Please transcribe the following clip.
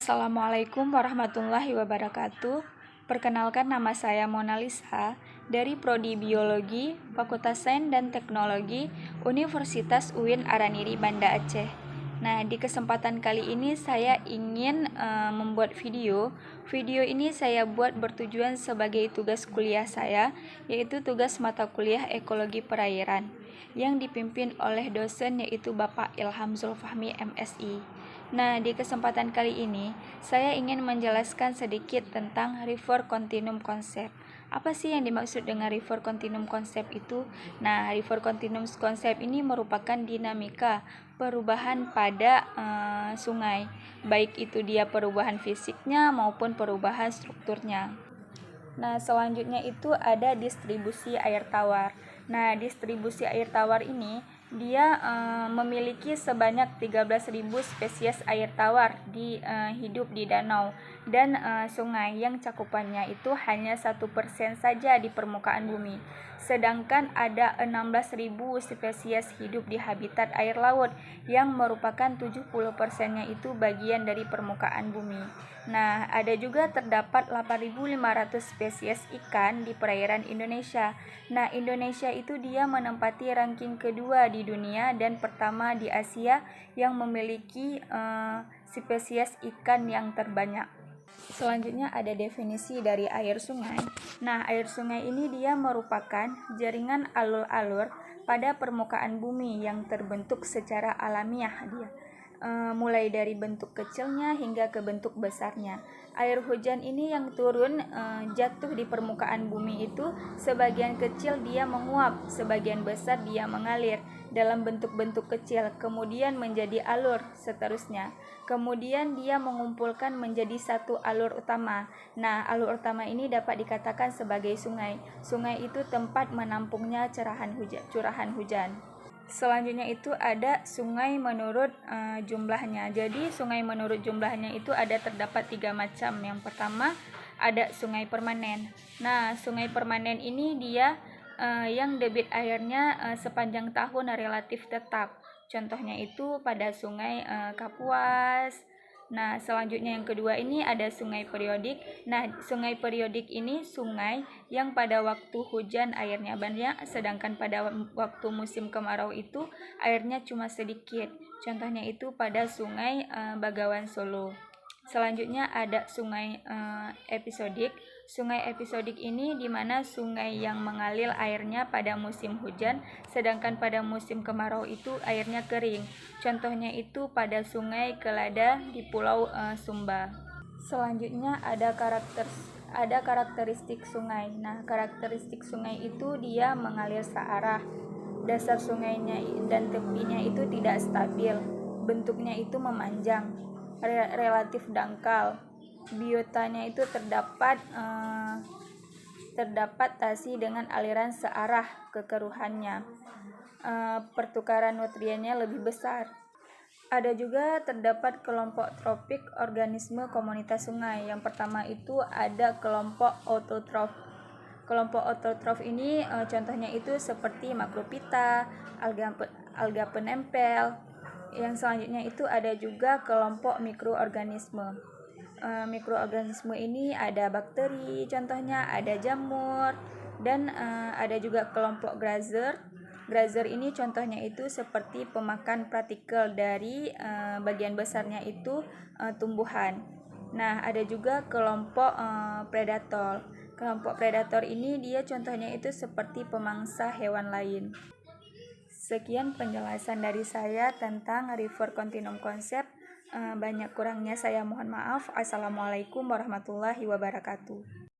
Assalamualaikum warahmatullahi wabarakatuh. Perkenalkan, nama saya Mona Lisa dari Prodi Biologi, Fakultas Sains dan Teknologi, Universitas UIN Araniri, Banda Aceh. Nah, di kesempatan kali ini saya ingin membuat video. Video ini saya buat bertujuan sebagai tugas kuliah saya, yaitu tugas mata kuliah Ekologi Perairan, yang dipimpin oleh dosen yaitu Bapak Ilham Zulfahmi MSI. Nah, di kesempatan kali ini, saya ingin menjelaskan sedikit tentang River Continuum Concept. Apa sih yang dimaksud dengan River Continuum Concept itu? Nah, River Continuum Concept ini merupakan dinamika perubahan pada sungai, baik itu dia perubahan fisiknya maupun perubahan strukturnya. Nah, selanjutnya itu ada distribusi air tawar. Nah, distribusi air tawar ini dia memiliki sebanyak 13.000 spesies air tawar hidup di danau dan sungai yang cakupannya itu hanya 1% saja di permukaan bumi. Sedangkan ada 16.000 spesies hidup di habitat air laut yang merupakan 70%-nya itu bagian dari permukaan bumi. Nah, ada juga terdapat 8.500 spesies ikan di perairan Indonesia. Nah, Indonesia itu dia menempati ranking kedua di dunia dan pertama di Asia yang memiliki spesies ikan yang terbanyak. Selanjutnya ada definisi dari air sungai. Nah, air sungai ini dia merupakan jaringan alur-alur pada permukaan bumi yang terbentuk secara alamiah dia. Mulai dari bentuk kecilnya hingga ke bentuk besarnya. Air hujan ini yang turun jatuh di permukaan bumi itu sebagian kecil dia menguap, sebagian besar dia mengalir dalam bentuk-bentuk kecil, kemudian menjadi alur seterusnya. Kemudian dia mengumpulkan menjadi satu alur utama. Nah, alur utama ini dapat dikatakan sebagai sungai. Sungai itu tempat menampungnya curahan hujan. Selanjutnya itu ada sungai menurut jumlahnya. Jadi sungai menurut jumlahnya itu terdapat 3 macam. Yang pertama ada sungai permanen. Nah, sungai permanen ini dia yang debit airnya sepanjang tahun relatif tetap. Contohnya itu pada sungai Kapuas. Nah, selanjutnya yang kedua ini ada sungai periodik. Nah, sungai periodik ini sungai yang pada waktu hujan airnya banyak, sedangkan pada waktu musim kemarau itu airnya cuma sedikit. Contohnya itu pada sungai Bagawan Solo. Selanjutnya ada sungai episodik. Sungai episodik ini di mana sungai yang mengalir airnya pada musim hujan, sedangkan pada musim kemarau itu airnya kering. Contohnya itu pada sungai Kelada di Pulau Sumba. Selanjutnya ada karakteristik sungai. Nah, karakteristik sungai itu dia mengalir searah. Dasar sungainya dan tepinya itu tidak stabil. Bentuknya itu memanjang, relatif dangkal. Biotanya itu terdapat tasi dengan aliran searah kekeruhannya. Pertukaran nutriennya lebih besar. Ada juga terdapat kelompok tropik organisme komunitas sungai. Yang pertama itu ada kelompok autotrof. Kelompok autotrof ini contohnya itu seperti makropita, alga penempel. Yang selanjutnya itu ada juga kelompok mikroorganisme. Mikroorganisme ini ada bakteri, contohnya ada jamur, dan ada juga kelompok grazer. Grazer ini contohnya itu seperti pemakan partikel dari bagian besarnya itu tumbuhan. Nah, ada juga kelompok predator. Kelompok predator ini dia contohnya itu seperti pemangsa hewan lain. Sekian penjelasan dari saya tentang River Continuum Concept. Banyak kurangnya saya mohon maaf. Assalamualaikum warahmatullahi wabarakatuh.